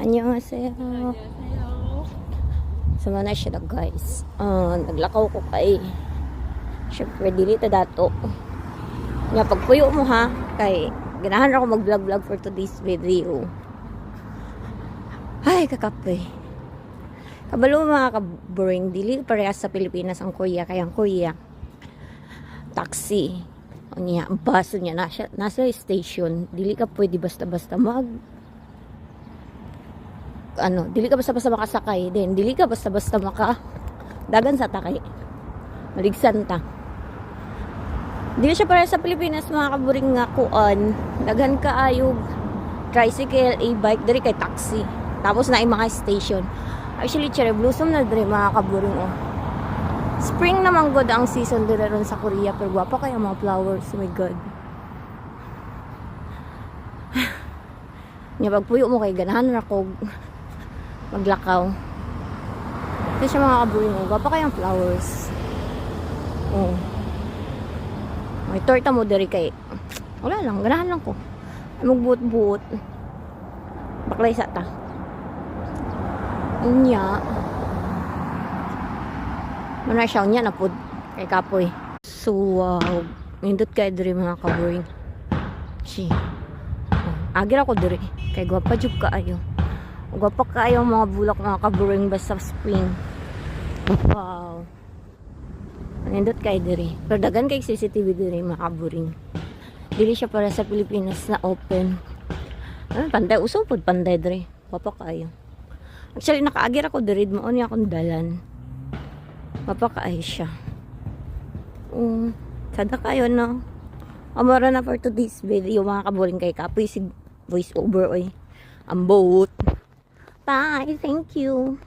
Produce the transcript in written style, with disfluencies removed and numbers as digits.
Annyeonghaseyo. Sama na siya na guys. Naglakaw ko kay. Siyempre, dili ta dato. Nga, pagpuyo mo ha. Kay, ganahan ako mag-vlog for today's video. Ay, kakape. Kabalo mga ka-boring. Dili parehas sa Pilipinas ang Korea. Kaya ang Korea, taxi. O niya, ang bus niya. Nasa station. Dili ka pwede basta-basta dili ka basta-basta makasakay din, dili ka basta-basta dagan sa takay, maligsan ta. Dili siya para sa Pilipinas mga kaburing nga kuan, daghan ka ayog tricycle, e-bike, diri kay taxi, tapos na mga station. Actually cherry blossom na diri mga kaburing spring naman god ang season diri ron sa Korea, pero gwapa kaya mga flowers, oh my god. Nya pagpuyo mo kay ganahan ra ko maglakaw. Kasi siya mga kaburing mo. Gapa kayang flowers. Oh. May torta mo dari kay. Wala lang. Ganahan lang ko. Ay magbuot-buot. Baklay sa ta. Unya. Muna siya. Unya na po. Kay kapoy. So, wow. Nindot kayo dari mga kaburing. Si. Oh. Agira ko dari. Kay gwapa jug kaayo. Gwapa kayo mga bulak mga kaburing basta spring. Wow. Nindot kay diri. Pero dagan kay CCTV diri mga kaburing. Dili siya para sa Pilipinas na open. Panday uso pud panday diri. Gwapa kayo. Actually nakaagir ako diri mo ni akong dalan. Gwapa kayo siya. Sada kayo no. Amara na for today's video mga kaburing kay kapoy si voice over oy. Ang boat. Bye. Thank you.